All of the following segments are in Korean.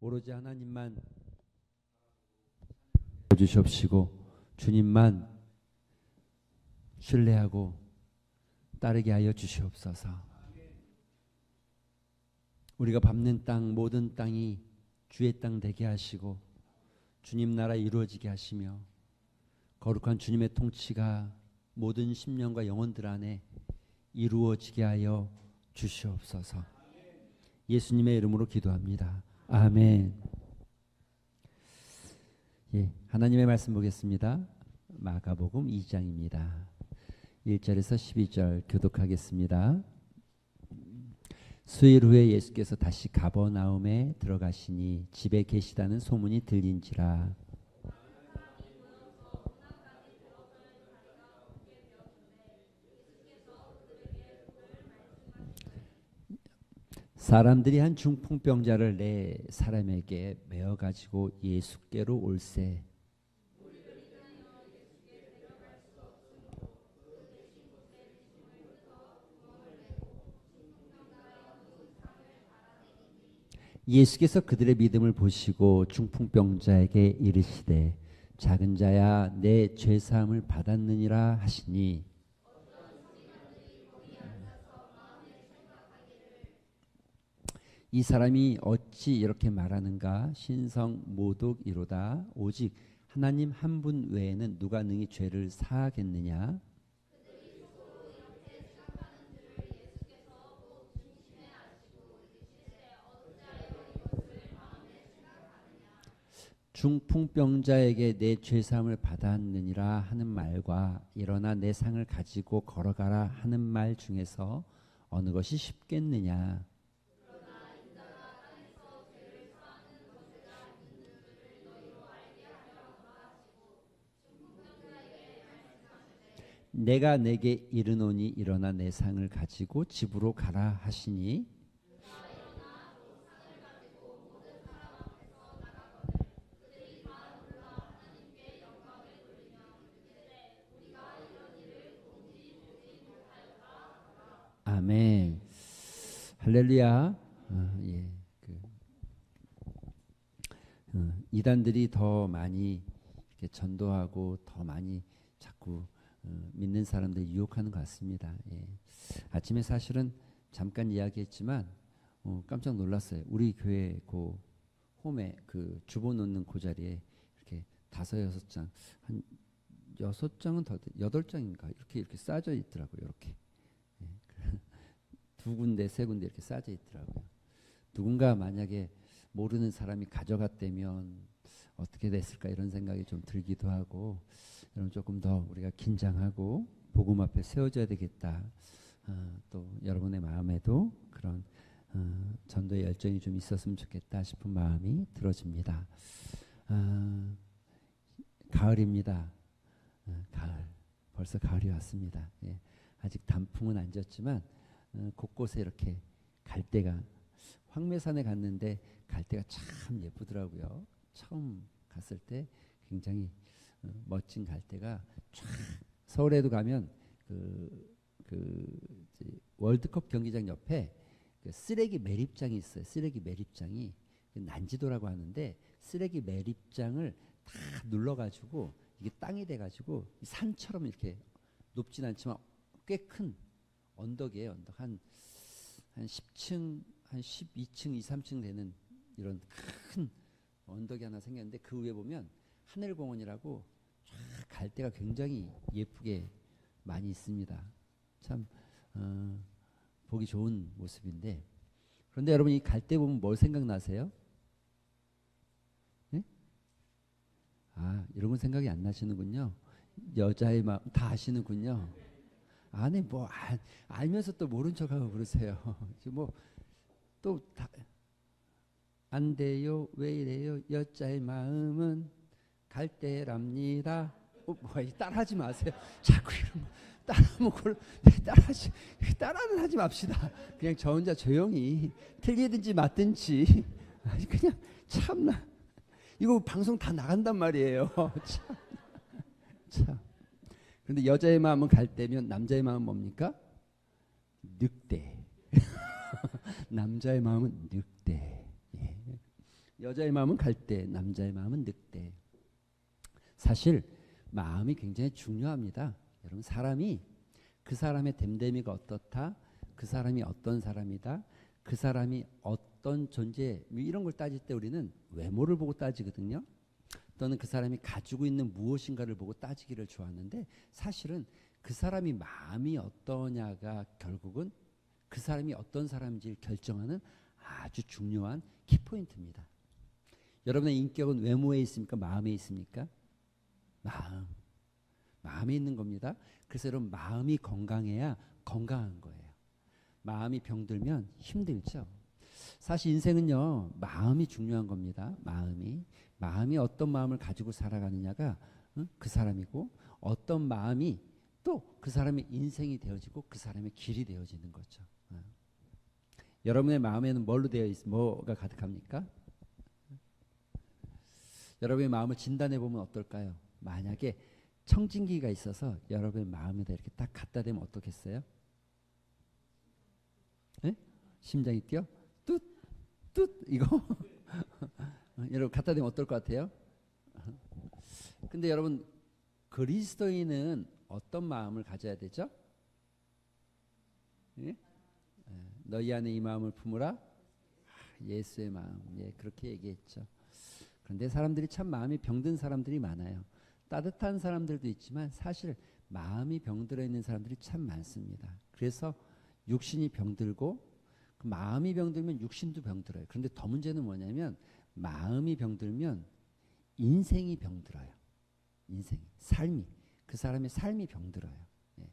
오로지 하나님만 주시옵시고 주님만 신뢰하고 따르게 하여 주시옵소서. 우리가 밟는 땅 모든 땅이 주의 땅 되게 하시고 주님 나라 이루어지게 하시며 거룩한 주님의 통치가 모든 심령과 영혼들 안에 이루어지게 하여 주시옵소서. 예수님의 이름으로 기도합니다. 아멘. 예, 하나님의 말씀 보겠습니다. 마가복음 2장입니다. 1절에서 12절 교독하겠습니다. 수일 후에 예수께서 다시 가버나움에 들어가시니 집에 계시다는 소문이 들린지라. 사람들이 한 중풍병자를 내 사람에게 메어 가지고 예수께로 올세. 예수께서 그들의 믿음을 보시고 중풍병자에게 이르시되 작은 자야 내 죄사함을 받았느니라 하시니 이 사람이 어찌 이렇게 말하는가? 신성모독이로다. 오직 하나님 한 분 외에는 누가 능히 죄를 사하겠느냐? 중풍병자에게 내 죄사함을 받았느니라 하는 말과 일어나 내 상을 가지고 걸어가라 하는 말 중에서 어느 것이 쉽겠느냐? 내가 내게 이르노니 일어나 내 상을 가지고 집으로 가라 하시니 아멘. 할렐루야. 예, 이단들이 더 많이 이렇게 전도하고 더 많이 자꾸 믿는 사람들 유혹하는 것 같습니다. 예. 아침에 사실은 잠깐 이야기했지만 깜짝 놀랐어요. 우리 교회 그 홈에 그 주보 놓는 그 자리에 이렇게 5-6장 한 6장은 더 8장인가 이렇게 쌓여져 있더라고요. 이렇게 예. 2군데 3군데 이렇게 쌓여져 있더라고요. 누군가 만약에 모르는 사람이 가져갔다면 어떻게 됐을까 이런 생각이 좀 들기도 하고 여러분 조금 더 우리가 긴장하고 복음 앞에 세워져야 되겠다. 또 여러분의 마음에도 그런 전도의 열정이 좀 있었으면 좋겠다 싶은 마음이 들어집니다. 가을입니다. 가을. 벌써 가을이 왔습니다. 예. 아직 단풍은 안 졌지만 곳곳에 이렇게 갈대가 황매산에 갔는데 갈대가 참 예쁘더라고요. 처음 갔을 때 굉장히 멋진 갈대가 쫙 서울에도 가면 월드컵 경기장 옆에 그 쓰레기 매립장이 있어요. 쓰레기 매립장이 난지도라고 하는데 쓰레기 매립장을 다 눌러가지고 이게 땅이 돼가지고 산처럼 이렇게 높진 않지만 꽤 큰 언덕이에요. 언덕 한 10층, 한 12층, 2, 3층 되는 이런 큰 언덕이 하나 생겼는데 그 위에 보면 하늘공원이라고 쫙 갈대가 굉장히 예쁘게 많이 있습니다. 참 보기 좋은 모습인데 그런데 여러분 이 갈대 보면 뭘 생각나세요? 네? 이런 건 생각이 안 나시는군요. 여자의 마음 다 아시는군요. 아니 뭐 알면서 또 모른 척하고 그러세요. 뭐 또 다 안 돼요 왜 이래요 여자의 마음은 갈대랍니다. 뭐 따라하지 마세요. 자꾸 이런 거 따라하면 따라는 하지 맙시다. 그냥 저 혼자 조용히 틀리든지 맞든지 그냥 참나 이거 방송 다 나간단 말이에요. 참. 그런데 여자의 마음은 갈대면 남자의 마음은 뭡니까? 늑대. 남자의 마음은 늑대. 예. 여자의 마음은 갈대, 남자의 마음은 늑대. 사실 마음이 굉장히 중요합니다. 여러분, 사람이 그 사람의 됨됨이가 어떻다, 그 사람이 어떤 사람이다, 그 사람이 어떤 존재, 이런 걸 따질 때 우리는 외모를 보고 따지거든요. 또는 그 사람이 가지고 있는 무엇인가를 보고 따지기를 좋아하는데, 사실은 그 사람이 마음이 어떠냐가 결국은 그 사람이 어떤 사람인지를 결정하는 아주 중요한 키포인트입니다. 여러분의 인격은 외모에 있습니까? 마음에 있습니까? 마음에 있는 겁니다. 그래서 여러분, 마음이 건강해야 건강한 거예요. 마음이 병들면 힘들죠. 사실 인생은요, 마음이 중요한 겁니다. 마음이 어떤 마음을 가지고 살아가느냐가 그 사람이고, 어떤 마음이 또 그 사람의 인생이 되어지고 그 사람의 길이 되어지는 거죠. 여러분의 마음에는 뭐가 가득합니까? 여러분의 마음을 진단해 보면 어떨까요? 만약에 청진기가 있어서 여러분의 마음에다 이렇게 딱 갖다 대면 어떻겠어요? 네? 심장이 뛰어? 뚜 이거 여러분 갖다 대면 어떨 것 같아요? 근데 여러분, 그리스도인은 어떤 마음을 가져야 되죠? 예? 너희 안에 이 마음을 품으라. 예수의 마음. 예, 그렇게 얘기했죠. 그런데 사람들이 참 마음이 병든 사람들이 많아요. 따뜻한 사람들도 있지만 사실 마음이 병들어 있는 사람들이 참 많습니다. 그래서 육신이 병들고, 그 마음이 병들면 육신도 병들어요. 그런데 더 문제는 뭐냐면, 마음이 병들면 인생이 병들어요. 삶이, 그 사람의 삶이 병들어요. 예.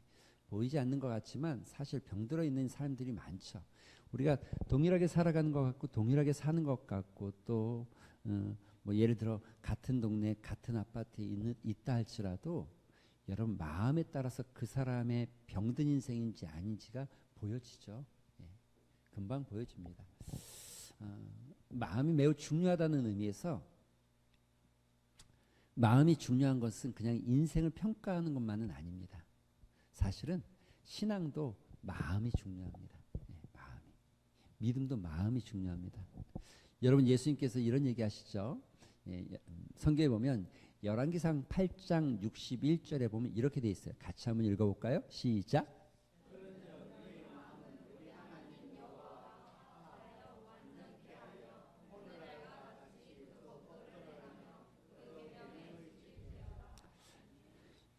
보이지 않는 것 같지만 사실 병들어 있는 사람들이 많죠. 우리가 동일하게 살아가는 것 같고 동일하게 사는 것 같고, 또 뭐 예를 들어 같은 동네 같은 아파트에 있다 할지라도 여러분, 마음에 따라서 그 사람의 병든 인생인지 아닌지가 보여지죠. 예. 금방 보여집니다. 마음이 매우 중요하다는 의미에서, 마음이 중요한 것은 그냥 인생을 평가하는 것만은 아닙니다. 사실은 신앙도 마음이 중요합니다. 믿음도 마음이 중요합니다. 여러분, 예수님께서 이런 얘기 하시죠. 성경에 보면 열왕기상 8장 61절에 보면 이렇게 돼 있어요. 같이 한번 읽어볼까요? 시작.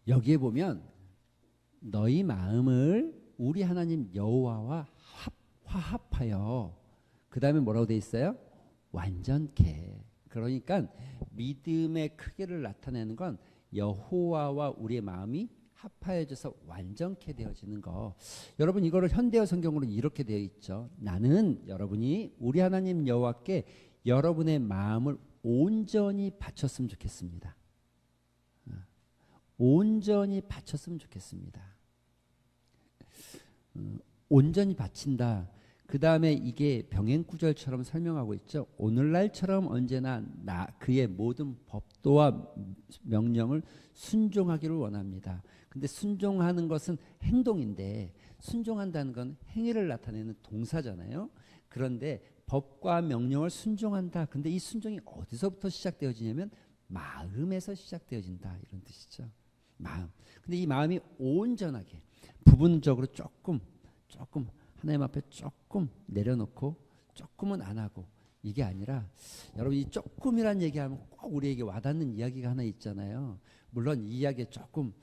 여기에 보면 너희 마음을 우리 하나님 여호와와 화합하여, 그 다음에 뭐라고 돼 있어요? 완전케. 그러니까 믿음의 크기를 나타내는 건 여호와와 우리의 마음이 합하여져서 완전케 되어지는 거. 여러분, 이거를 현대어 성경으로 이렇게 되어 있죠. 나는 여러분이 우리 하나님 여호와께 여러분의 마음을 온전히 바쳤으면 좋겠습니다. 온전히 바쳤으면 좋겠습니다. 온전히 바친다. 그 다음에 이게 병행구절처럼 설명하고 있죠. 오늘날처럼 언제나 그의 모든 법도와 명령을 순종하기를 원합니다. 근데 순종하는 것은 행동인데, 순종한다는 건 행위를 나타내는 동사잖아요. 그런데 법과 명령을 순종한다. 근데 이 순종이 어디서부터 시작되어지냐면 마음에서 시작되어진다, 이런 뜻이죠. 마음. 근데 이 마음이 온전하게, 부분적으로 조금 하나님 앞에 조금 내려놓고 조금은 안 하고, 이게 아니라, 여러분, 이 조금이란 얘기하면 꼭 우리에게 와닿는 이야기가 하나 있잖아요. 물론 이 이야기 조금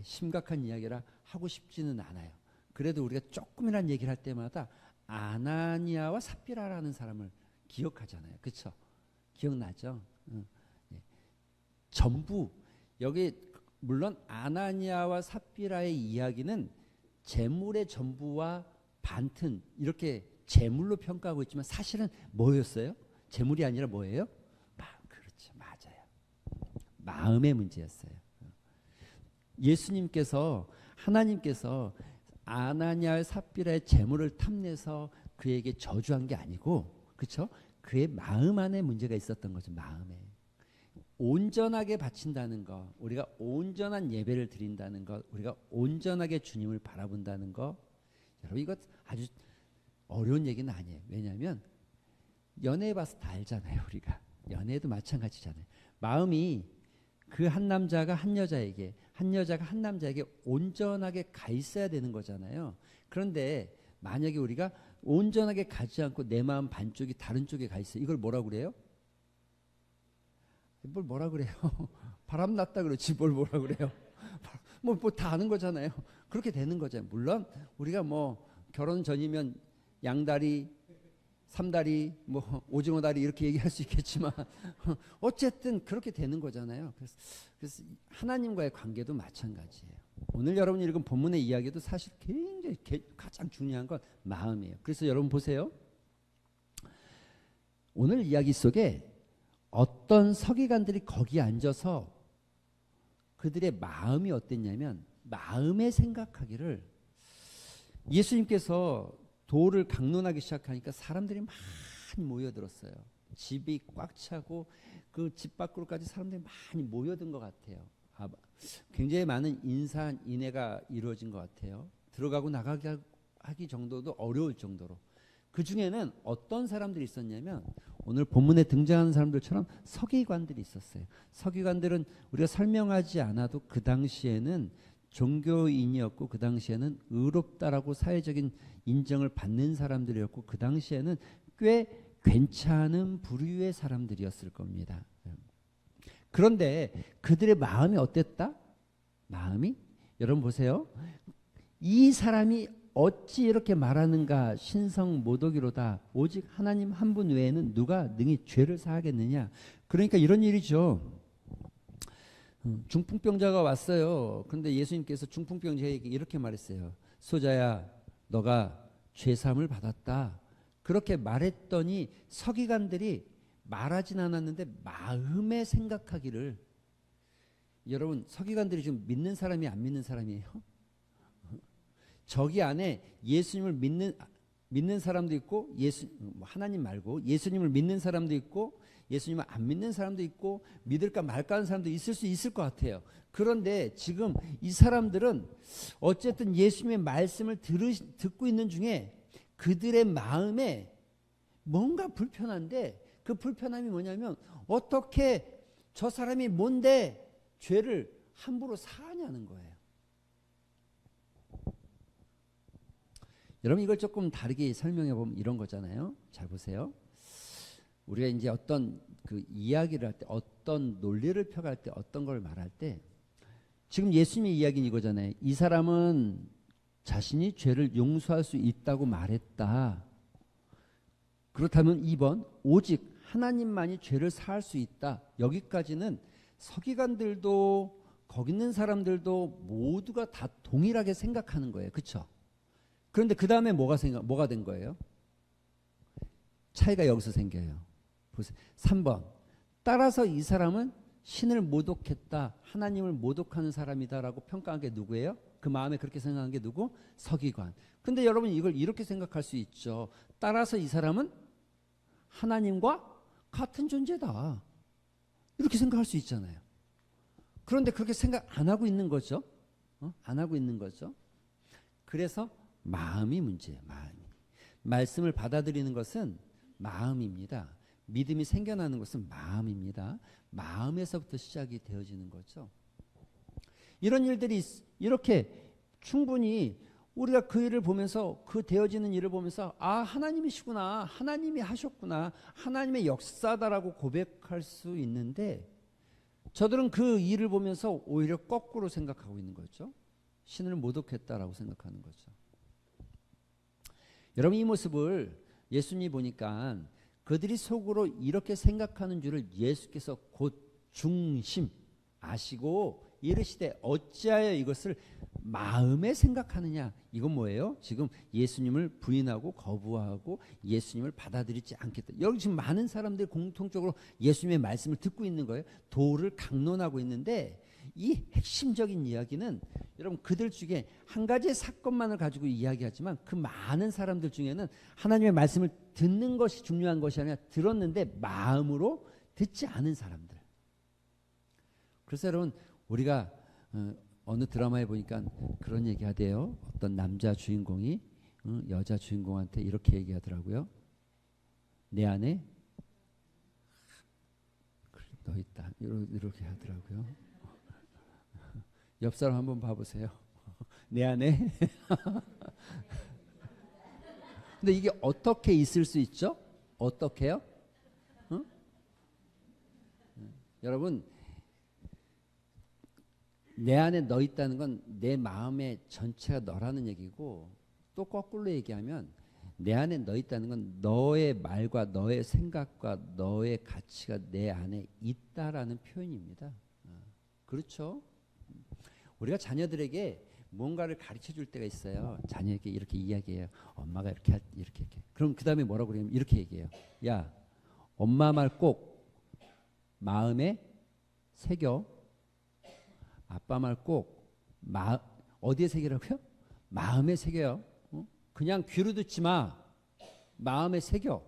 심각한 이야기라 하고 싶지는 않아요. 그래도 우리가 조금이란 얘기를 할 때마다 아나니아와 삽비라라는 사람을 기억하잖아요. 그렇죠? 기억나죠? 전부 여기, 물론 아나니아와 삽비라의 이야기는 재물의 전부와 반튼, 이렇게 재물로 평가하고 있지만 사실은 뭐였어요? 재물이 아니라 뭐예요? 그렇죠, 맞아요. 마음의 문제였어요. 예수님께서, 하나님께서 아나니아와 삽비라의 재물을 탐내서 그에게 저주한 게 아니고, 그렇죠? 그의 마음 안에 문제가 있었던 거죠. 마음에. 온전하게 바친다는 것, 우리가 온전한 예배를 드린다는 것, 우리가 온전하게 주님을 바라본다는 것, 여러분, 이거 아주 어려운 얘기는 아니에요. 왜냐하면 연애해 봐서 다 알잖아요, 우리가. 연애도 마찬가지잖아요. 마음이 그 한 남자가 한 여자에게, 한 여자가 한 남자에게 온전하게 가 있어야 되는 거잖아요. 그런데 만약에 우리가 온전하게 가지 않고 내 마음 반쪽이 다른 쪽에 가 있어요. 이걸 뭐라 그래요? 뭘 뭐라 그래요? 바람 났다 그러지 뭘 뭐라 그래요? 뭐 다 아는 거잖아요. 그렇게 되는 거잖아요. 물론 우리가 뭐 결혼 전이면 양다리, 삼다리, 뭐 오징어 다리 이렇게 얘기할 수 있겠지만 어쨌든 그렇게 되는 거잖아요. 그래서 하나님과의 관계도 마찬가지예요. 오늘 여러분이 읽은 본문의 이야기도 사실 굉장히 가장 중요한 건 마음이에요. 그래서 여러분 보세요. 오늘 이야기 속에 어떤 서기관들이 거기 앉아서 그들의 마음이 어땠냐면 마음에 생각하기를 예수님께서 도를 강론하기 시작하니까 사람들이 많이 모여들었어요. 집이 꽉 차고 그 집 밖으로까지 사람들이 많이 모여든 것 같아요. 굉장히 많은 인사인해가 이루어진 것 같아요. 들어가고 나가기 하기 정도도 어려울 정도로. 그 중에는 어떤 사람들이 있었냐면 오늘 본문에 등장하는 사람들처럼 서기관들이 있었어요. 서기관들은 우리가 설명하지 않아도 그 당시에는 종교인이었고 그 당시에는 의롭다라고 사회적인 인정을 받는 사람들이었고 그 당시에는 꽤 괜찮은 부류의 사람들이었을 겁니다. 그런데 그들의 마음이 어땠다? 마음이 여러분 보세요. 이 사람이 어찌 이렇게 말하는가 신성 모독이로다. 오직 하나님 한 분 외에는 누가 능히 죄를 사하겠느냐. 그러니까 이런 일이죠. 중풍병자가 왔어요. 그런데 예수님께서 중풍병자에게 이렇게 말했어요. 소자야 너가 죄사함을 받았다. 그렇게 말했더니 서기관들이 말하진 않았는데 마음에 생각하기를 여러분 서기관들이 좀 믿는 사람이 안 믿는 사람이에요? 저기 안에 예수님을 믿는 사람도 있고 하나님 말고 예수님을 믿는 사람도 있고 예수님을 안 믿는 사람도 있고 믿을까 말까 하는 사람도 있을 수 있을 것 같아요. 그런데 지금 이 사람들은 어쨌든 예수님의 말씀을 듣고 있는 중에 그들의 마음에 뭔가 불편한데 그 불편함이 뭐냐면 어떻게 저 사람이 뭔데 죄를 함부로 사하냐는 거예요. 여러분 이걸 조금 다르게 설명해 보면 이런 거잖아요. 잘 보세요. 우리가 이제 어떤 그 이야기를 할 때 어떤 논리를 펴갈 때 어떤 걸 말할 때 지금 예수님의 이야기는 이거잖아요. 이 사람은 자신이 죄를 용서할 수 있다고 말했다. 그렇다면 2번 오직 하나님만이 죄를 사할 수 있다. 여기까지는 서기관들도 거기 있는 사람들도 모두가 다 동일하게 생각하는 거예요. 그렇죠? 그런데 그 다음에 뭐가 된 거예요? 차이가 여기서 생겨요. 보세요. 3번. 따라서 이 사람은 신을 모독했다. 하나님을 모독하는 사람이다라고 평가한 게 누구예요? 그 마음에 그렇게 생각한 게 누구? 서기관. 근데 여러분 이걸 이렇게 생각할 수 있죠. 따라서 이 사람은 하나님과 같은 존재다. 이렇게 생각할 수 있잖아요. 그런데 그렇게 생각 안 하고 있는 거죠. 안 하고 있는 거죠. 그래서 마음이 문제예요. 마음이. 말씀을 받아들이는 것은 마음입니다. 믿음이 생겨나는 것은 마음입니다. 마음에서부터 시작이 되어지는 거죠. 이런 일들이 이렇게 충분히 우리가 그 일을 보면서 그 되어지는 일을 보면서 아 하나님이시구나. 하나님이 하셨구나. 하나님의 역사다라고 고백할 수 있는데 저들은 그 일을 보면서 오히려 거꾸로 생각하고 있는 거죠. 신을 모독했다라고 생각하는 거죠. 여러분 이 모습을 예수님이 보니까 그들이 속으로 이렇게 생각하는 줄을 예수께서 곧 중심 아시고 이르시되 어찌하여 이것을 마음에 생각하느냐. 이건 뭐예요? 지금 예수님을 부인하고 거부하고 예수님을 받아들이지 않겠다. 여기 지금 많은 사람들이 공통적으로 예수님의 말씀을 듣고 있는 거예요. 도를 강론하고 있는데 이 핵심적인 이야기는 여러분 그들 중에 한 가지의 사건만을 가지고 이야기하지만 그 많은 사람들 중에는 하나님의 말씀을 듣는 것이 중요한 것이 아니라 들었는데 마음으로 듣지 않은 사람들. 그래서 여러분 우리가 어느 드라마에 보니까 그런 얘기 하대요. 어떤 남자 주인공이 여자 주인공한테 이렇게 얘기하더라고요. 내 안에 너 있다. 이렇게 하더라고요. 옆 사람 한번 봐보세요. 내 안에. 근데 이게 어떻게 있을 수 있죠? 어떻게요? 응? 여러분, 내 안에 너 있다는 건 내 마음의 전체가 너라는 얘기고, 또 거꾸로 얘기하면 내 안에 너 있다는 건 너의 말과 너의 생각과 너의 가치가 내 안에 있다라는 표현입니다. 그렇죠? 우리가 자녀들에게 뭔가를 가르쳐 줄 때가 있어요. 자녀에게 이렇게 이야기해요. 엄마가 이렇게. 그럼 그 다음에 뭐라고 그러냐면 이렇게 얘기해요. 야, 엄마 말 꼭 마음에 새겨. 아빠 말 꼭 어디에 새기라고요? 마음에 새겨요. 그냥 귀로 듣지 마. 마음에 새겨.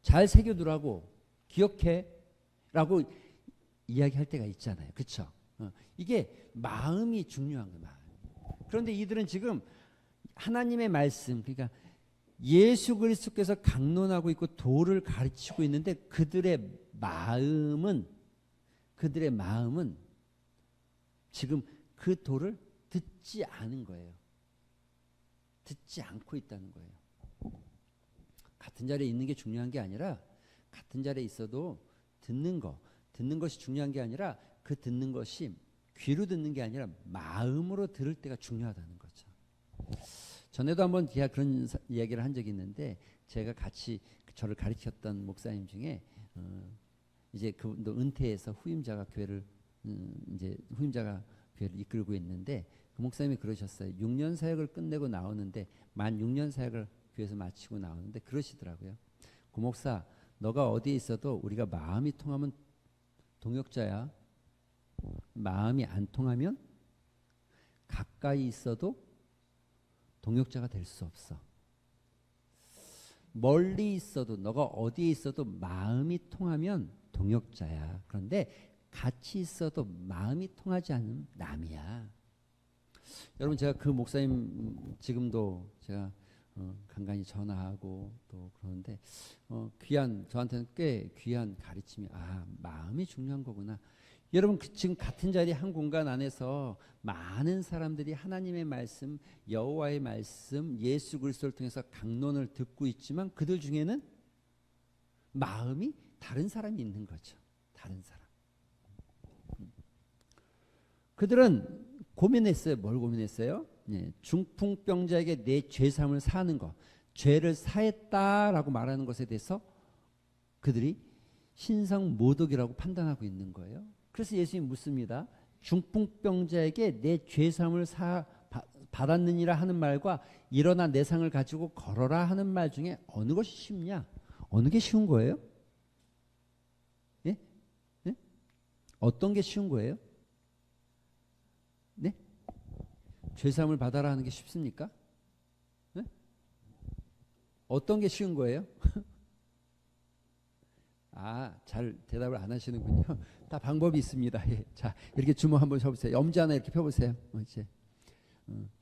잘 새겨두라고. 기억해. 라고 이야기할 때가 있잖아요. 그렇죠? 이게 마음이 중요한 거예요. 마음. 그런데 이들은 지금 하나님의 말씀, 그러니까 예수 그리스도께서 강론하고 있고 도를 가르치고 있는데 그들의 마음은 지금 그 도를 듣지 않은 거예요. 듣지 않고 있다는 거예요. 같은 자리에 있는 게 중요한 게 아니라 같은 자리에 있어도 듣는 것이 중요한 게 아니라 그 듣는 것이 귀로 듣는 게 아니라 마음으로 들을 때가 중요하다는 거죠. 전에도 한번 제가 그런 이야기를 한 적이 있는데 제가 같이 저를 가르쳤던 목사님 중에 이제 그분도 은퇴해서 후임자가 교회를 이끌고 있는데 그 목사님이 그러셨어요. 6년 사역을 끝내고 나오는데 만 6년 사역을 교회에서 마치고 나오는데 그러시더라고요. 고 목사, 너가 어디에 있어도 우리가 마음이 통하면 동역자야. 마음이 안 통하면 가까이 있어도 동역자가 될 수 없어. 멀리 있어도 너가 어디에 있어도 마음이 통하면 동역자야. 그런데 같이 있어도 마음이 통하지 않으면 남이야. 여러분 제가 그 목사님 지금도 제가 간간히 전화하고 또 그러는데 저한테는 꽤 귀한 가르침이 마음이 중요한 거구나. 여러분 지금 같은 자리 한 공간 안에서 많은 사람들이 하나님의 말씀, 여호와의 말씀, 예수 그리스도를 통해서 강론을 듣고 있지만 그들 중에는 마음이 다른 사람이 있는 거죠. 다른 사람. 그들은 고민했어요. 뭘 고민했어요? 중풍병자에게 내 죄사함을 사하는 것, 죄를 사했다라고 말하는 것에 대해서 그들이 신성모독이라고 판단하고 있는 거예요. 그래서 예수님이 묻습니다. 중풍병자에게 내 죄사함을 받았느니라 하는 말과 일어나 내 상을 가지고 걸어라 하는 말 중에 어느 것이 쉽냐? 어느 게 쉬운 거예요? 예? 예? 어떤 게 쉬운 거예요? 네? 죄사함을 받아라 하는 게 쉽습니까? 네? 어떤 게 쉬운 거예요? 잘 대답을 안 하시는군요. 다 방법이 있습니다. 예. 자, 이렇게 주먹 한번 쳐보세요. 엄지 하나 이렇게 펴보세요. 이제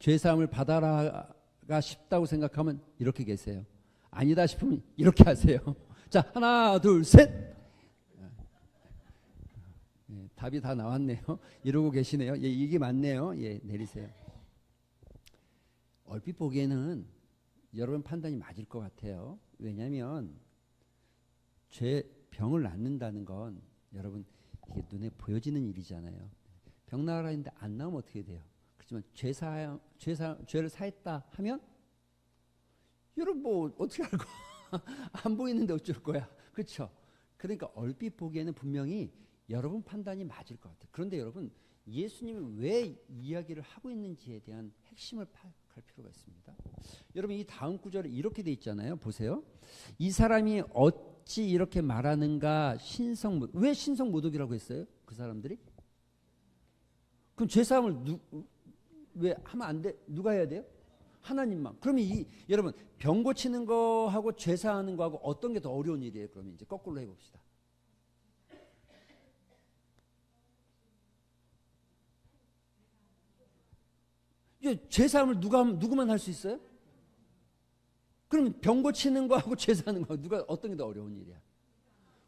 죄사함을 받아라가 쉽다고 생각하면 이렇게 계세요. 아니다 싶으면 이렇게 하세요. 자, 하나, 둘, 셋. 예, 답이 다 나왔네요. 이러고 계시네요. 예, 이게 맞네요. 예, 내리세요. 얼핏 보기에는 여러분 판단이 맞을 것 같아요. 왜냐하면 병을 낫는다는 건 여러분 이게 눈에 보여지는 일이잖아요. 병 나으라 했는데 안 나오면 어떻게 돼요? 그렇지만 죄를 사했다 하면 여러분 뭐 어떻게 알고 안 보이는데 어쩔 거야. 그렇죠? 그러니까 얼핏 보기에는 분명히 여러분 판단이 맞을 것 같아요. 그런데 여러분 예수님이 왜 이야기를 하고 있는지에 대한 핵심을 파악할 필요가 있습니다. 여러분 이 다음 구절에 이렇게 돼 있잖아요. 보세요. 이 사람이 어찌 이렇게 말하는가? 왜 신성모독이라고 했어요? 그 사람들이? 그럼 죄사함을 왜 하면 안 돼? 누가 해야 돼요? 하나님만. 그러면 여러분 병 고치는 거하고 죄사하는 거하고 어떤 게 더 어려운 일이에요? 그러면 이제 거꾸로 해봅시다. 죄사함을 누구만 할 수 있어요? 그럼 병 고치는 거하고 죄사하는 거 어떤 게 더 어려운 일이야?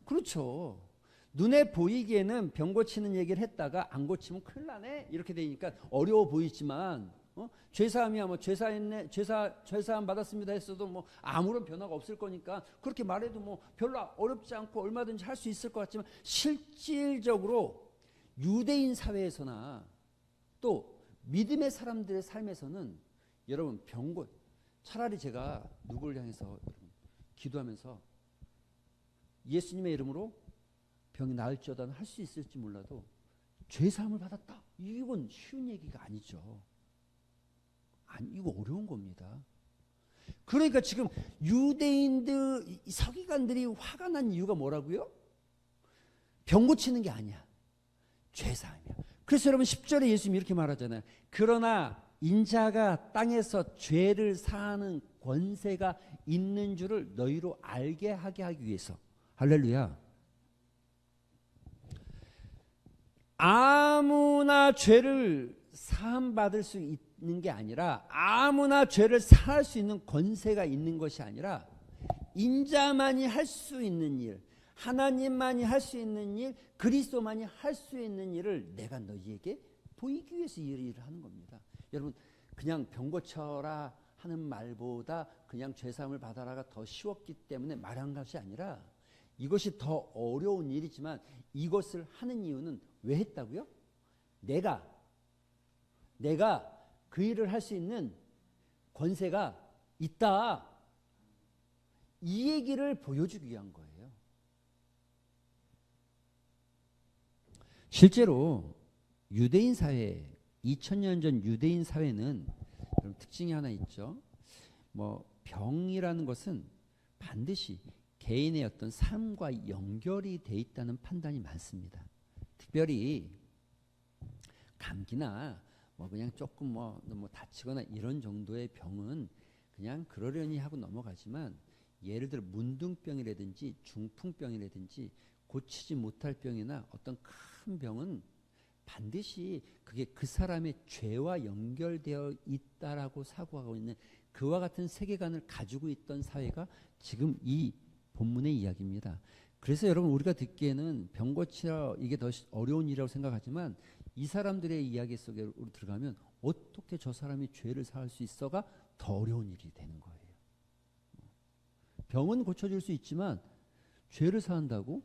그렇죠. 눈에 보이기에는 병 고치는 얘기를 했다가 안 고치면 큰일 나네 이렇게 되니까 어려워 보이지만 죄사함이야 뭐 죄사함 받았습니다 했어도 뭐 아무런 변화가 없을 거니까 그렇게 말해도 뭐 별로 어렵지 않고 얼마든지 할 수 있을 것 같지만 실질적으로 유대인 사회에서나 또 믿음의 사람들의 삶에서는 여러분 차라리 제가 누구를 향해서 기도하면서 예수님의 이름으로 병이 나을지어다는 할 수 있을지 몰라도 죄사함을 받았다. 이건 쉬운 얘기가 아니죠. 아니 이거 어려운 겁니다. 그러니까 지금 유대인들 서기관들이 화가 난 이유가 뭐라고요? 병 고치는 게 아니야. 죄사함이야. 그래서 여러분 10절에 예수님이 이렇게 말하잖아요. 그러나 인자가 땅에서 죄를 사하는 권세가 있는 줄을 너희로 알게 하게 하기 위해서. 할렐루야. 아무나 죄를 사함받을 수 있는 게 아니라 아무나 죄를 사할 수 있는 권세가 있는 것이 아니라 인자만이 할 수 있는 일, 하나님만이 할 수 있는 일, 그리스도만이 할 수 있는 일을 내가 너희에게 보이기 위해서 이 일을 하는 겁니다. 여러분 그냥 병 고쳐라 하는 말보다 그냥 죄사함을 받아라가 더 쉬웠기 때문에 말한 것이 아니라 이것이 더 어려운 일이지만 이것을 하는 이유는 왜 했다고요? 내가 그 일을 할 수 있는 권세가 있다. 이 얘기를 보여주기 위한 거예요. 실제로 유대인 사회, 2000년 전 유대인 사회는 특징이 하나 있죠. 뭐 병이라는 것은 반드시 개인의 어떤 삶과 연결이 돼 있다는 판단이 많습니다. 특별히 감기나 뭐 그냥 조금 뭐 다치거나 이런 정도의 병은 그냥 그러려니 하고 넘어가지만 예를 들어 문둥병이라든지 중풍병이라든지 고치지 못할 병이나 어떤 큰 병은 반드시 그게 그 사람의 죄와 연결되어 있다라고 사고하고 있는 그와 같은 세계관을 가지고 있던 사회가 지금 이 본문의 이야기입니다. 그래서 여러분 우리가 듣기에는 병 고치라 이게 더 어려운 일이라고 생각하지만 이 사람들의 이야기 속에 들어가면 어떻게 저 사람이 죄를 사할 수 있어가 더 어려운 일이 되는 거예요. 병은 고쳐줄 수 있지만 죄를 사한다고?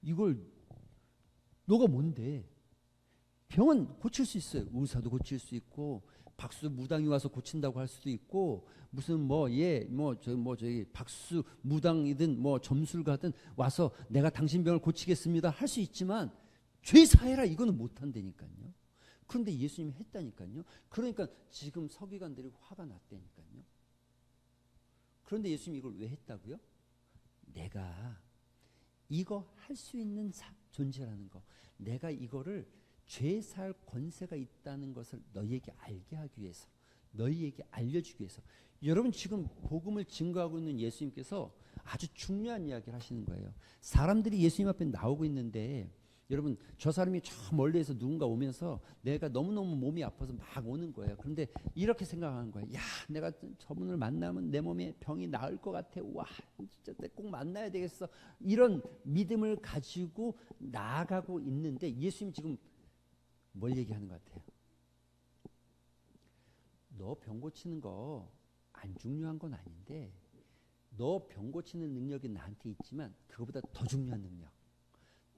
이걸 너가 뭔데? 병은 고칠 수 있어요. 의사도 고칠 수 있고 박수 무당이 와서 고친다고 할 수도 있고 무슨 저기 박수 무당이든 뭐 점술가든 와서 내가 당신 병을 고치겠습니다 할 수 있지만 죄 사해라 이거는 못 한다니까요. 그런데 예수님이 했다니까요. 그러니까 지금 서기관들이 화가 났다니까요. 그런데 예수님이 이걸 왜 했다고요? 내가 이거 할 수 있는 존재라는 거, 내가 이거를 죄 살 권세가 있다는 것을 너희에게 알게 하기 위해서, 너희에게 알려주기 위해서. 여러분 지금 복음을 증거하고 있는 예수님께서 아주 중요한 이야기를 하시는 거예요. 사람들이 예수님 앞에 나오고 있는데 여러분 저 사람이 저 멀리에서 누군가 오면서 내가 너무너무 몸이 아파서 막 오는 거예요. 그런데 이렇게 생각하는 거예요. 야, 내가 저분을 만나면 내 몸에 병이 나을 것 같아. 와, 진짜 꼭 만나야 되겠어. 이런 믿음을 가지고 나아가고 있는데 예수님 지금 뭘 얘기하는 것 같아요? 너 병 고치는 거 안 중요한 건 아닌데 너 병 고치는 능력이 나한테 있지만 그거보다 더 중요한 능력,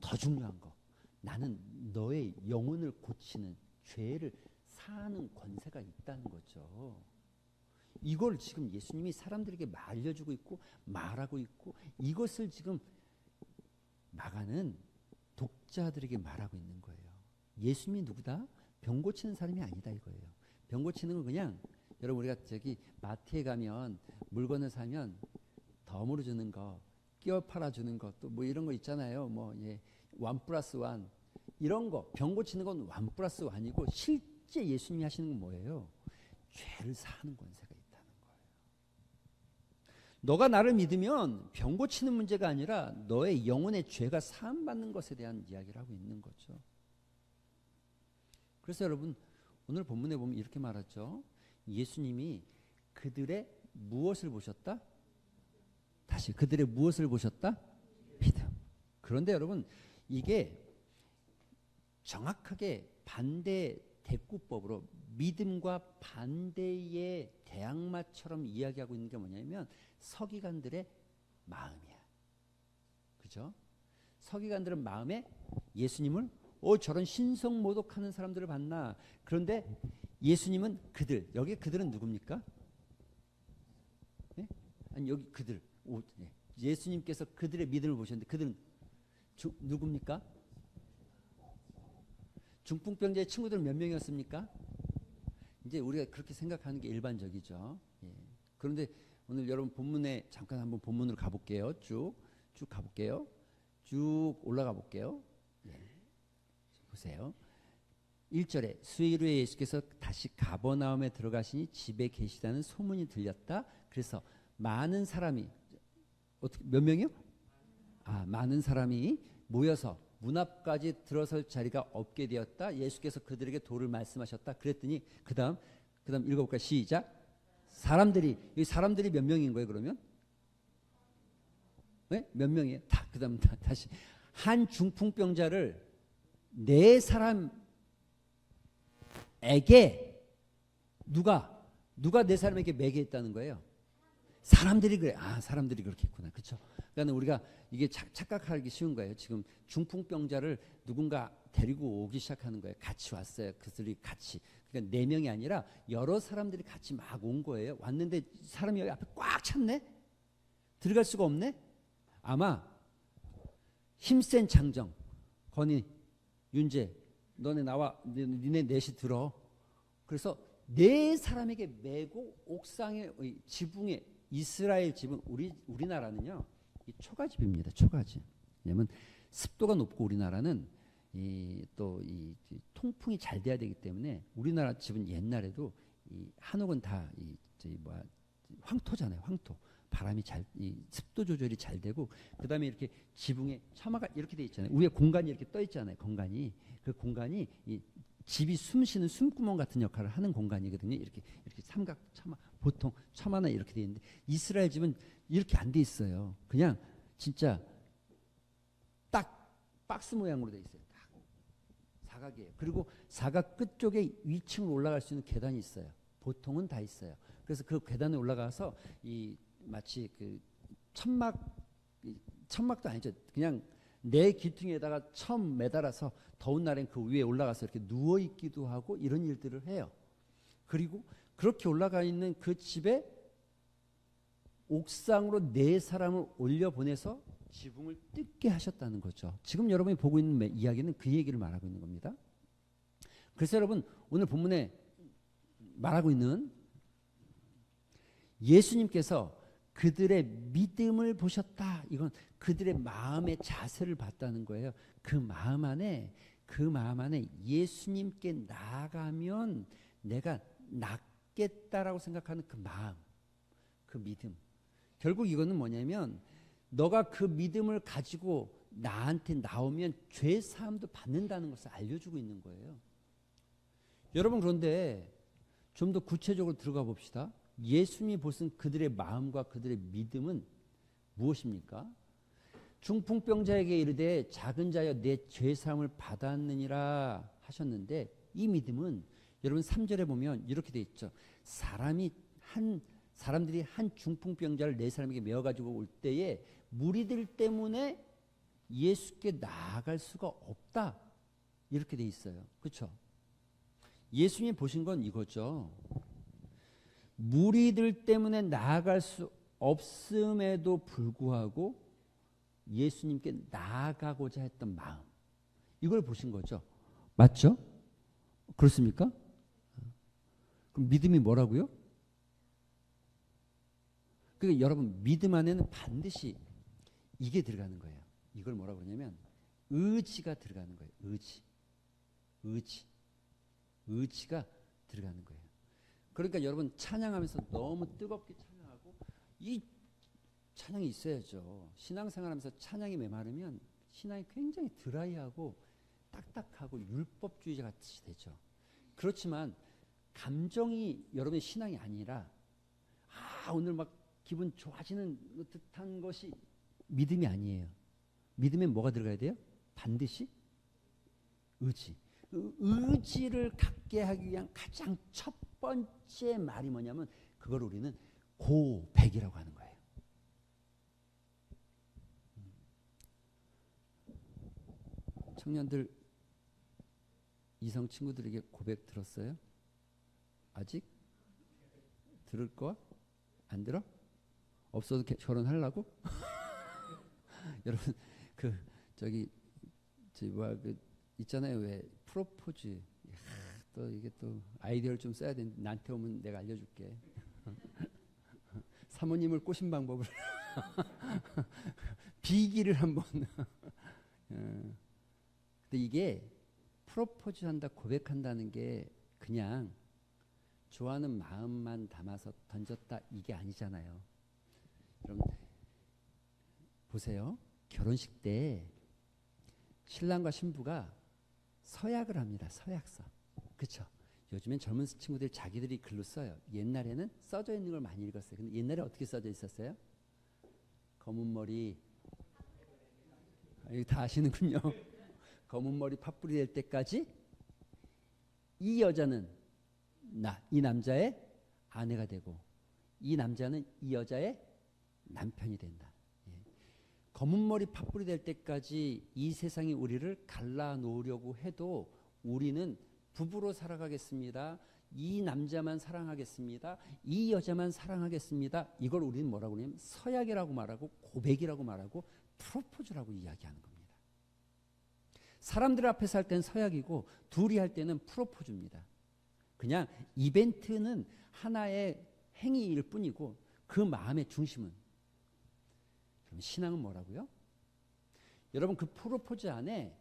더 중요한 거, 나는 너의 영혼을 고치는, 죄를 사하는 권세가 있다는 거죠. 이걸 지금 예수님이 사람들에게 알려주고 있고 말하고 있고 이것을 지금 나가는 독자들에게 말하고 있는 거예요. 예수님이 누구다? 병 고치는 사람이 아니다 이거예요. 병 고치는 건 그냥 여러분 우리가 저기 마트에 가면 물건을 사면 덤으로 주는 거, 끼워 팔아 주는 것, 또 뭐 이런 거 있잖아요. 원 플러스 원 이런 거, 병 고치는 건 원 플러스 원이고 실제 예수님이 하시는 건 뭐예요? 죄를 사하는 권세가 있다는 거예요. 너가 나를 믿으면 병 고치는 문제가 아니라 너의 영혼의 죄가 사함받는 것에 대한 이야기를 하고 있는 거죠. 그래서 여러분 오늘 본문에 보면 이렇게 말하죠. 예수님이 그들의 무엇을 보셨다? 다시 그들의 무엇을 보셨다? 믿음. 그런데 여러분 이게 정확하게 반대 대꾸법으로 믿음과 반대의 대항마처럼 이야기하고 있는 게 뭐냐면 서기관들의 마음이야. 그죠? 서기관들은 마음에 예수님을 저런 신성모독하는 사람들을 봤나. 그런데 예수님은 그들, 여기 그들은 누굽니까? 네? 아니 여기 그들. 네. 예수님께서 그들의 믿음을 보셨는데 그들은 누굽니까? 중풍병자의 친구들은 몇 명이었습니까? 이제 우리가 그렇게 생각하는 게 일반적이죠. 예. 그런데 오늘 여러분 본문에 잠깐 한번 본문으로 가볼게요. 쭉 가볼게요. 쭉 올라가 볼게요. 예. 보세요. 1절에 수일 후에 예수께서 다시 가버나움에 들어가시니 집에 계시다는 소문이 들렸다. 그래서 많은 사람이 어떻게 몇 명이요? 많은 사람이 모여서 문 앞까지 들어설 자리가 없게 되었다. 예수께서 그들에게 도를 말씀하셨다. 그랬더니 그다음 읽어볼까요? 시작. 이 사람들이 몇 명인 거예요? 그러면? 네? 몇 명이에요? 그다음 다시 한 중풍병자를 네 사람에게 누가 네 사람에게 매게 했다는 거예요? 사람들이 그래. 사람들이 그렇게 했구나. 그렇죠? 그러니까 우리가 이게 착각하기 쉬운 거예요. 지금 중풍병자를 누군가 데리고 오기 시작하는 거예요. 같이 왔어요. 그들이 같이. 그러니까 네 명이 아니라 여러 사람들이 같이 막 온 거예요. 왔는데 사람이 여기 앞에 꽉 찼네. 들어갈 수가 없네. 아마 힘센 장정, 건희, 윤재, 너네 나와, 니네 넷이 들어. 그래서 네 사람에게 메고 옥상에 지붕에 이스라엘 지붕 우리나라는요 이 초가집입니다. 초가집. 왜냐면 습도가 높고 우리나라는 또 이 통풍이 잘 돼야 되기 때문에 우리나라 집은 옛날에도 이 한옥은 다 황토잖아요. 황토. 바람이 습도 조절이 잘 되고 그다음에 이렇게 지붕에 처마가 이렇게 돼 있잖아요. 위에 공간이 이렇게 떠 있잖아요. 공간이 그 공간이 이 집이 숨쉬는 숨구멍 같은 역할을 하는 공간이거든요. 이렇게 삼각 처마 보통 처마나 이렇게 돼 있는데 이스라엘 집은 이렇게 안 돼 있어요. 그냥 진짜 딱 박스 모양으로 돼 있어요. 딱 사각이에요. 그리고 사각 끝쪽에 위층으로 올라갈 수 있는 계단이 있어요. 보통은 다 있어요. 그래서 그 계단에 올라가서 마치 그 천막도 아니죠. 그냥 내 귀퉁이에다가 첨 매달아서 더운 날엔 그 위에 올라가서 이렇게 누워 있기도 하고 이런 일들을 해요. 그리고 그렇게 올라가 있는 그 집에 옥상으로 네 사람을 올려 보내서 지붕을 뜯게 하셨다는 거죠. 지금 여러분이 보고 있는 이야기는 그 얘기를 말하고 있는 겁니다. 그래서 여러분 오늘 본문에 말하고 있는 예수님께서 그들의 믿음을 보셨다. 이건 그들의 마음의 자세를 봤다는 거예요. 그 마음 안에 예수님께 나아가면 내가 낫겠다라고 생각하는 그 마음, 그 믿음. 결국 이거는 뭐냐면 너가 그 믿음을 가지고 나한테 나오면 죄 사함도 받는다는 것을 알려주고 있는 거예요. 여러분 그런데 좀 더 구체적으로 들어가 봅시다. 예수님이 보신 그들의 마음과 그들의 믿음은 무엇입니까? 중풍병자에게 이르되 작은 자여 내 죄사함을 받았느니라 하셨는데 이 믿음은 여러분 3절에 보면 이렇게 돼 있죠. 사람들이 한 중풍병자를 네 사람에게 메어가지고 올 때에 무리들 때문에 예수께 나아갈 수가 없다. 이렇게 돼 있어요. 그렇죠? 예수님이 보신 건 이거죠. 무리들 때문에 나아갈 수 없음에도 불구하고 예수님께 나아가고자 했던 마음, 이걸 보신 거죠. 맞죠? 그렇습니까? 그럼 믿음이 뭐라고요? 그러니까 여러분 믿음 안에는 반드시 이게 들어가는 거예요. 이걸 뭐라고 그러냐면 의지가 들어가는 거예요. 의지가 들어가는 거예요. 그러니까 여러분 찬양하면서 너무 뜨겁게 찬양하고 이 찬양이 있어야죠. 신앙생활하면서 찬양이 메마르면 신앙이 굉장히 드라이하고 딱딱하고 율법주의자 같이 되죠. 그렇지만 감정이 여러분의 신앙이 아니라 오늘 막 기분 좋아지는 듯한 것이 믿음이 아니에요. 믿음에 뭐가 들어가야 돼요? 반드시 의지. 의지를 갖게 하기 위한 가장 첫 번째 말이 뭐냐면 그걸 우리는 고백이라고 하는 거예요. 청년들 이성 친구들에게 고백 들었어요? 아직? 들을 거? 안 들어? 없어도 결혼하려고? 여러분 저기 있잖아요. 왜 프로포즈 또 이게 또 아이디어를 좀 써야 되는데 나한테 오면 내가 알려줄게. 사모님을 꼬신 방법을 비기를 한번. 근데 이게 프로포즈한다 고백한다는 게 그냥 좋아하는 마음만 담아서 던졌다 이게 아니잖아요. 여러분 보세요. 결혼식 때 신랑과 신부가 서약을 합니다. 서약서. 그렇죠? 요즘엔 젊은 친구들이 자기들이 글로 써요. 옛날에는 써져 있는 걸 많이 읽었어요. 근데 옛날에 어떻게 써져 있었어요? 검은 머리 다 아시는군요. 검은 머리 팥불이 될 때까지 이 여자는 이 남자의 아내가 되고 이 남자는 이 여자의 남편이 된다. 검은 머리 팥불이 될 때까지 이 세상이 우리를 갈라놓으려고 해도 우리는 부부로 살아가겠습니다. 이 남자만 사랑하겠습니다. 이 여자만 사랑하겠습니다. 이걸 우리는 뭐라고 그러냐면 서약이라고 말하고 고백이라고 말하고 프로포즈라고 이야기하는 겁니다. 사람들 앞에서 할 때는 서약이고 둘이 할 때는 프로포즈입니다. 그냥 이벤트는 하나의 행위일 뿐이고 그 마음의 중심은 그럼 신앙은 뭐라고요? 여러분 그 프로포즈 안에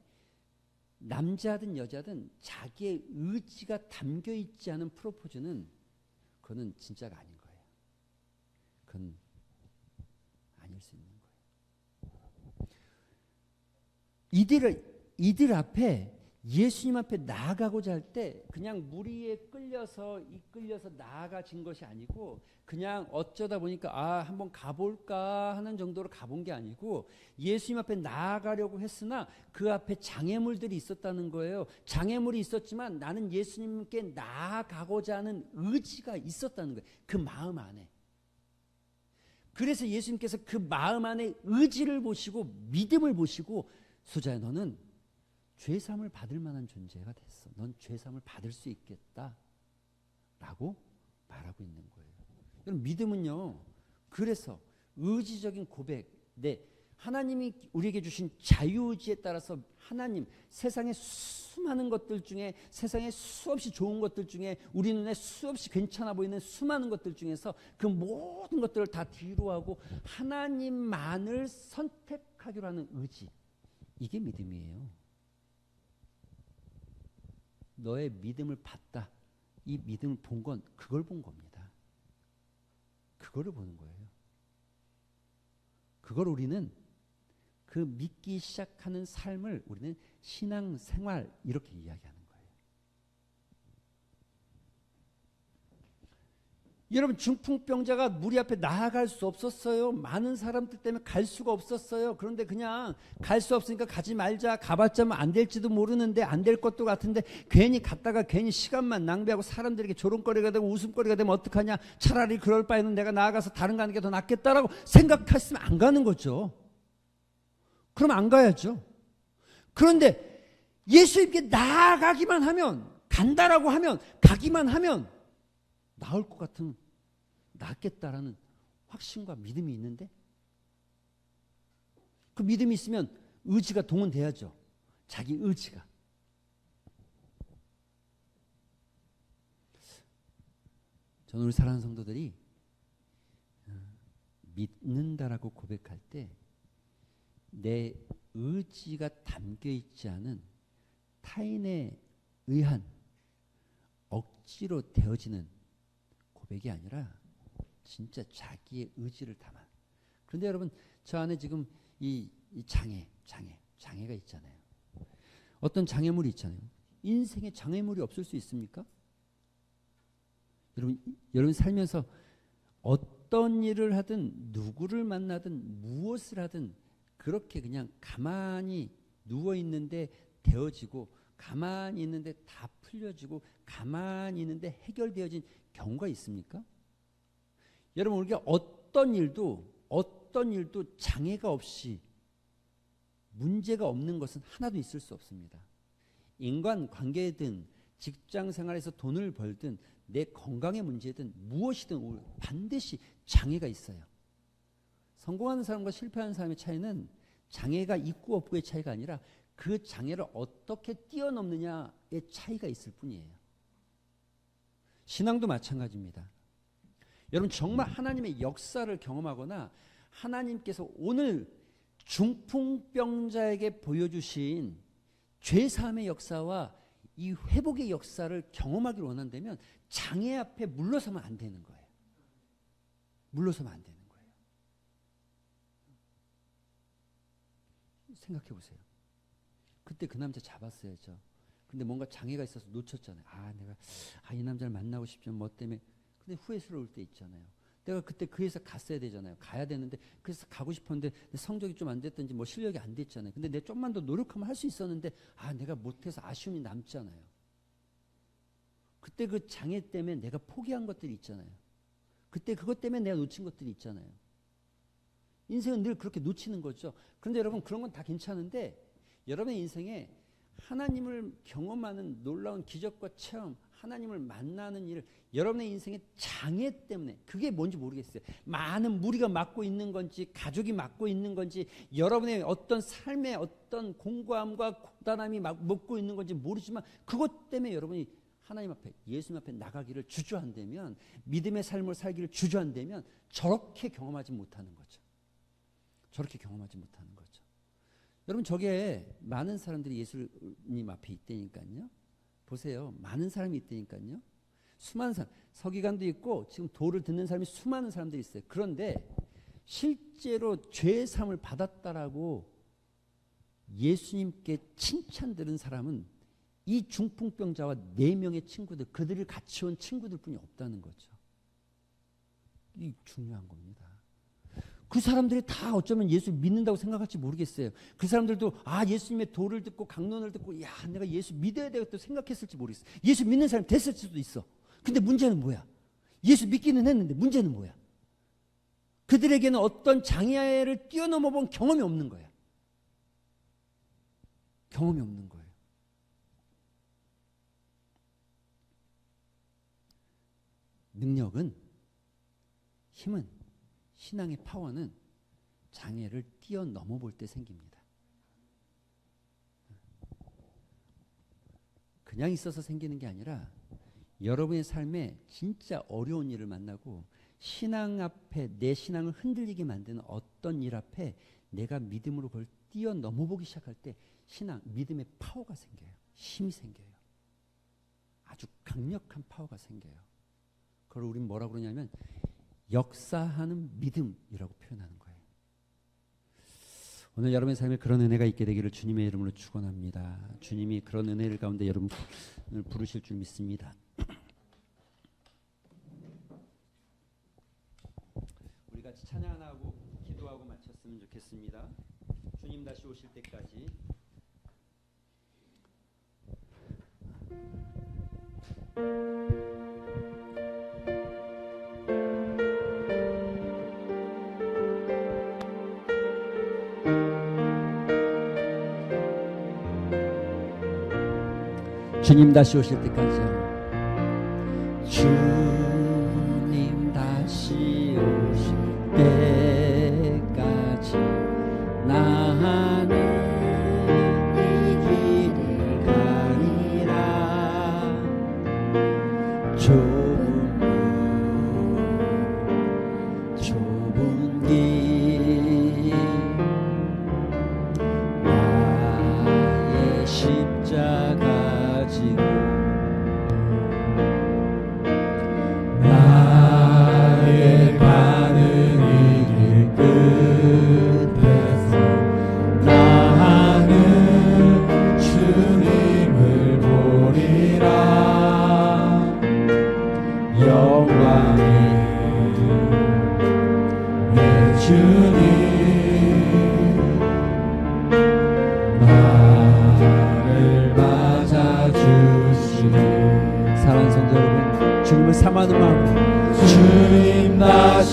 남자든 여자든 자기의 의지가 담겨 있지 않은 프로포즈는 그거는 진짜가 아닌 거예요. 그건 아닐 수 있는 거예요. 이들 앞에 예수님 앞에 나아가고자 할 때 그냥 무리에 이끌려서 나아가진 것이 아니고 그냥 어쩌다 보니까 한번 가볼까 하는 정도로 가본 게 아니고 예수님 앞에 나아가려고 했으나 그 앞에 장애물들이 있었다는 거예요. 장애물이 있었지만 나는 예수님께 나아가고자 하는 의지가 있었다는 거예요. 그 마음 안에. 그래서 예수님께서 그 마음 안에 의지를 보시고 믿음을 보시고 수자야 너는 죄사함을 받을 만한 존재가 됐어. 넌 죄사함을 받을 수 있겠다 라고 말하고 있는 거예요. 여러분 믿음은요 그래서 의지적인 고백 하나님이 우리에게 주신 자유의지에 따라서 하나님 세상의 수많은 것들 중에 세상에 수없이 좋은 것들 중에 우리 눈에 수없이 괜찮아 보이는 수많은 것들 중에서 그 모든 것들을 다 뒤로하고 하나님만을 선택하기로 하는 의지 이게 믿음이에요. 너의 믿음을 봤다. 이 믿음을 본 건 그걸 본 겁니다. 그거를 보는 거예요. 그걸 우리는 그 믿기 시작하는 삶을 우리는 신앙생활 이렇게 이야기하는 거예요. 여러분 중풍병자가 무리 앞에 나아갈 수 없었어요. 많은 사람들 때문에 갈 수가 없었어요. 그런데 그냥 갈 수 없으니까 가지 말자. 가봤자 안 될지도 모르는데 안 될 것도 같은데 괜히 갔다가 괜히 시간만 낭비하고 사람들에게 조롱거리가 되고 웃음거리가 되면 어떡하냐. 차라리 그럴 바에는 내가 나아가서 다른 가는 게 더 낫겠다라고 생각했으면 안 가는 거죠. 그럼 안 가야죠. 그런데 예수님께 나아가기만 하면 간다라고 하면 가기만 하면 나을 것 같은 낫겠다라는 확신과 믿음이 있는데 그 믿음이 있으면 의지가 동원돼야죠. 자기 의지가. 저는 우리 사랑하는 성도들이 믿는다라고 고백할 때 내 의지가 담겨 있지 않은 타인에 의한 억지로 되어지는 고백이 아니라 진짜 자기의 의지를 담아. 그런데 여러분 저 안에 지금 이 장애가 있잖아요. 어떤 장애물이 있잖아요. 인생에 장애물이 없을 수 있습니까? 여러분 살면서 어떤 일을 하든 누구를 만나든 무엇을 하든 그렇게 그냥 가만히 누워 있는데 되어지고 가만히 있는데 다 풀려지고 가만히 있는데 해결되어진 경우가 있습니까? 여러분 우리가 어떤 일도 장애가 없이 문제가 없는 것은 하나도 있을 수 없습니다. 인간 관계든 직장 생활에서 돈을 벌든 내 건강의 문제든 무엇이든 반드시 장애가 있어요. 성공하는 사람과 실패하는 사람의 차이는 장애가 있고 없고의 차이가 아니라 그 장애를 어떻게 뛰어넘느냐의 차이가 있을 뿐이에요. 신앙도 마찬가지입니다. 여러분 정말 하나님의 역사를 경험하거나 하나님께서 오늘 중풍병자에게 보여주신 죄사함의 역사와 이 회복의 역사를 경험하기를 원한다면 장애 앞에 물러서면 안 되는 거예요. 물러서면 안 되는 거예요. 생각해 보세요. 그때 그 남자 잡았어야죠. 근데 뭔가 장애가 있어서 놓쳤잖아요. 내가 이 남자를 만나고 싶지만 뭐 때문에. 근데 후회스러울 때 있잖아요. 내가 그때 그 회사 갔어야 되잖아요. 가야 되는데 그래서 가고 싶었는데 성적이 좀 안 됐든지 뭐 실력이 안 됐잖아요. 근데 내가 좀만 더 노력하면 할 수 있었는데 내가 못해서 아쉬움이 남잖아요. 그때 그 장애 때문에 내가 포기한 것들이 있잖아요. 그때 그것 때문에 내가 놓친 것들이 있잖아요. 인생은 늘 그렇게 놓치는 거죠. 그런데 여러분 그런 건 다 괜찮은데 여러분의 인생에 하나님을 경험하는 놀라운 기적과 체험, 하나님을 만나는 일, 여러분의 인생의 장애 때문에 그게 뭔지 모르겠어요. 많은 무리가 맡고 있는 건지 가족이 맡고 있는 건지 여러분의 어떤 삶의 어떤 공고함과 고단함이 먹고 있는 건지 모르지만 그것 때문에 여러분이 하나님 앞에 예수님 앞에 나가기를 주저한다면 믿음의 삶을 살기를 주저한다면 저렇게 경험하지 못하는 거죠. 저렇게 경험하지 못하는 거죠. 여러분 저게 많은 사람들이 예수님 앞에 있다니까요. 보세요. 많은 사람이 있다니까요. 수많은 사람, 서기관도 있고 지금 도를 듣는 사람이 수많은 사람들이 있어요. 그런데 실제로 죄의 사함을 받았다라고 예수님께 칭찬 들은 사람은 이 중풍병자와 4명의 친구들, 그들을 같이 온 친구들 뿐이 없다는 거죠. 이 중요한 겁니다. 그 사람들이 다 어쩌면 예수 믿는다고 생각할지 모르겠어요. 그 사람들도 예수님의 도를 듣고 강론을 듣고 내가 예수 믿어야 되겠다 생각했을지 모르겠어요. 예수 믿는 사람이 됐을 수도 있어. 근데 문제는 뭐야? 예수 믿기는 했는데 문제는 뭐야? 그들에게는 어떤 장애를 뛰어넘어 본 경험이 없는 거야. 경험이 없는 거예요. 능력은, 힘은, 신앙의 파워는 장애를 뛰어넘어 볼 때 생깁니다. 그냥 있어서 생기는 게 아니라 여러분의 삶에 진짜 어려운 일을 만나고 신앙 앞에 내 신앙을 흔들리게 만드는 어떤 일 앞에 내가 믿음으로 그걸 뛰어넘어 보기 시작할 때 신앙, 믿음의 파워가 생겨요. 힘이 생겨요. 아주 강력한 파워가 생겨요. 그걸 우리는 뭐라고 그러냐면 역사하는 믿음이라고 표현하는 거예요. 오늘 여러분의 삶에 그런 은혜가 있게 되기를 주님의 이름으로 축원합니다. 주님이 그런 은혜를 가운데 여러분을 부르실 줄 믿습니다. 우리 같이 찬양하고 기도하고 마쳤으면 좋겠습니다. 주님 다시 오실 때까지 주님 다시 오실 때까지요. 주님 다시 오실 때까지 나는 이 길을 가리라. 좁은 길 나의 십자가 지고 나의 가는 이 길 끝에서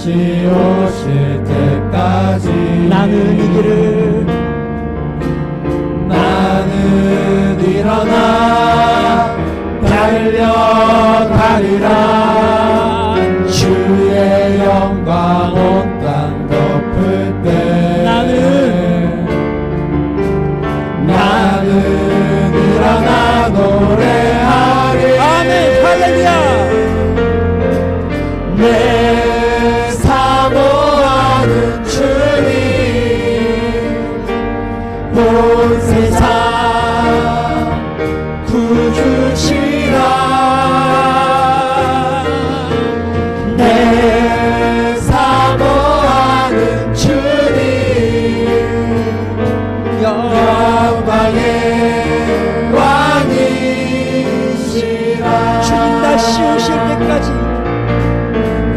다시 오실 때까지 나는 이 길을 나는 일어나 달려가리라 주의 영광 온 땅 덮을 때 나는 일어나 노래하리 아멘 할렐루야 내 사모하는 주님 온 세상 구주시라 내 사모하는 주님 영광의 왕이시라 주님 다시 오실 때까지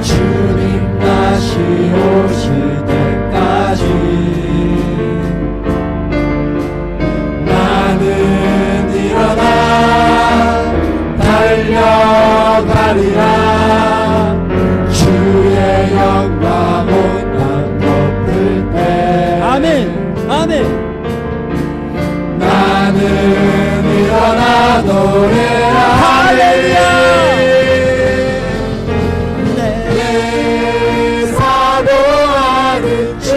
주님 다시 오실 때까지 나는 일어나 달려가리라 주의 영광 온 땅 덮을 때 아멘 아멘 나는 일어나 노래하리 내 사모하는 주님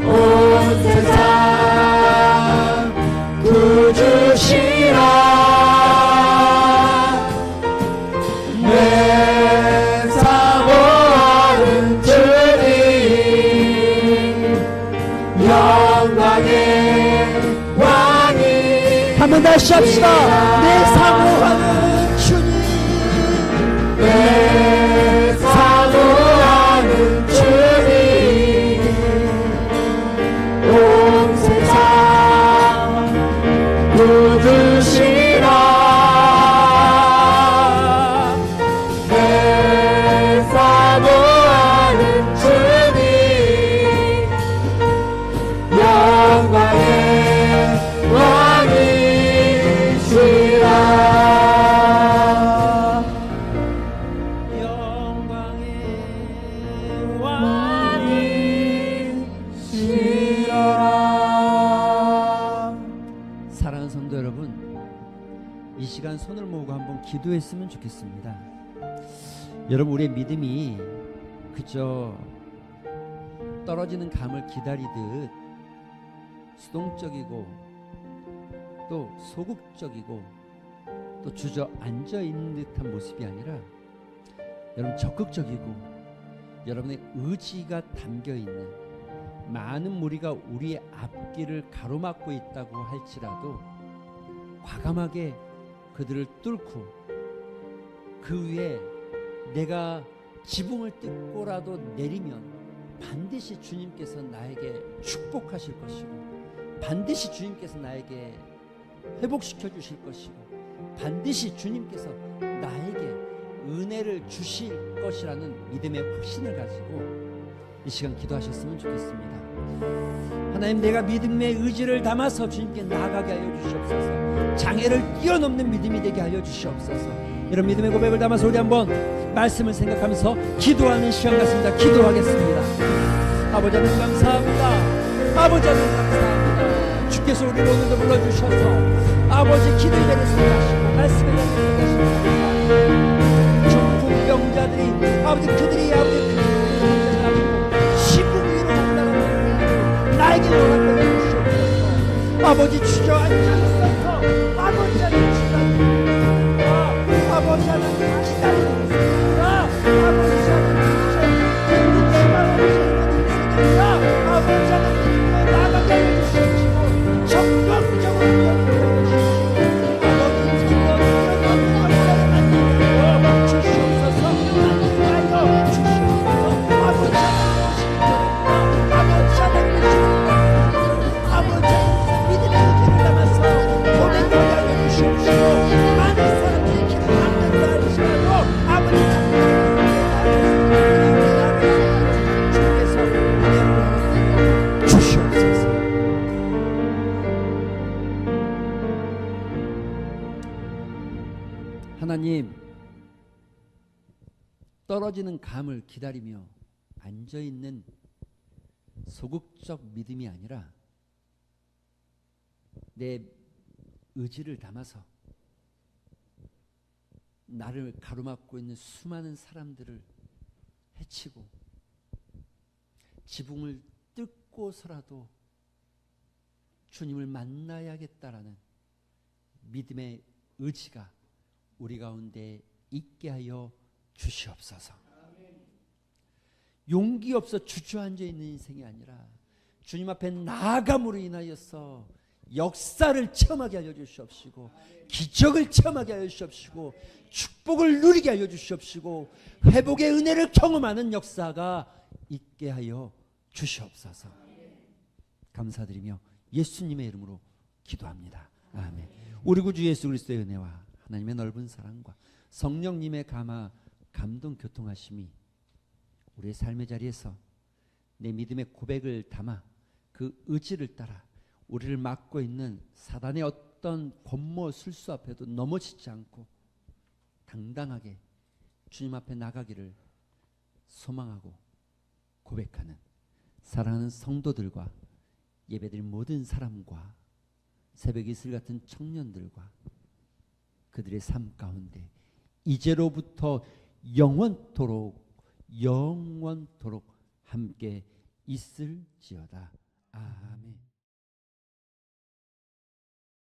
온 세상 구주시라 내 사모하는 주님 영광의 왕이 한번 다시 합시다 내 사모하는 주님 내 사모하는 주님 온 세상 구주시라 내 사모하는 주님 영광의 왕이시라 영광의 왕이시라 사랑하는 성도 여러분, 이 시간 손을 모으고 한번 기도했으면 좋겠습니다. 여러분, 우리의 믿음이 그저 떨어지는 감을 기다리듯 수동적이고 또 소극적이고 또 주저앉아 있는 듯한 모습이 아니라 여러분 적극적이고 여러분의 의지가 담겨있는 많은 무리가 우리의 앞길을 가로막고 있다고 할지라도 과감하게 그들을 뚫고 그 위에 내가 지붕을 뜯고라도 내리면 반드시 주님께서 나에게 축복하실 것이고 반드시 주님께서 나에게 회복시켜 주실 것이고 반드시 주님께서 나에게 은혜를 주실 것이라는 믿음의 확신을 가지고 이 시간 기도하셨으면 좋겠습니다. 하나님, 내가 믿음의 의지를 담아서 주님께 나아가게 하여 주시옵소서. 장애를 뛰어넘는 믿음이 되게 하여 주시옵소서. 이런 믿음의 고백을 담아서 우리 한번 말씀을 생각하면서 기도하는 시간 같습니다. 기도하겠습니다. 아버지 하나님 감사합니다. 아버지 하나님 감사합니다. 주께서 우리를 오늘도 불러주셔서 아버지 기도의 자리에 서하시고 말씀의 자리에 서하시고 중풍병자들이 아버지 그들이 아버지 지붕 위로 올라가는 나에게 허락하여 주시옵소서. 아버지 주저앉지 않소서. 아버지 하나님 주저앉지 아버지 하나님 기다리고 있습니다. 아버지 하나님 우리 아버지 하나님 나가게 하여 주시옵시고 적극적으로 이끌어 주시옵시고 아버지 이끌어 만들어 주시옵소서. 만들어 주시옵소서. 아버지 아버지 하나님 아버지 믿음의 의지를 담아서 떨어지는 감을 기다리며 앉아 있는 소극적 믿음이 아니라 내 의지를 담아서 나를 가로막고 있는 수많은 사람들을 해치고 지붕을 뜯고서라도 주님을 만나야겠다라는 믿음의 의지가 우리 가운데 있게 하여 주시옵소서. 용기 없어 주저앉아 있는 인생이 아니라 주님 앞에 나아감으로 인하여서 역사를 체험하게 하여 주시옵시고 기적을 체험하게 하여 주시옵시고 축복을 누리게 하여 주시옵시고 회복의 은혜를 경험하는 역사가 있게 하여 주시옵소서. 감사드리며 예수님의 이름으로 기도합니다. 아멘. 우리 구주 예수 그리스도의 은혜와 하나님의 넓은 사랑과 성령님의 감동 교통하심이 우리의 삶의 자리에서 내 믿음의 고백을 담아 그 의지를 따라 우리를 막고 있는 사단의 어떤 권모 술수 앞에도 넘어지지 않고 당당하게 주님 앞에 나가기를 소망하고 고백하는 사랑하는 성도들과 예배드린 모든 사람과 새벽 이슬 같은 청년들과 그들의 삶 가운데 이제로부터 영원토록 함께 있을지어다. 아멘.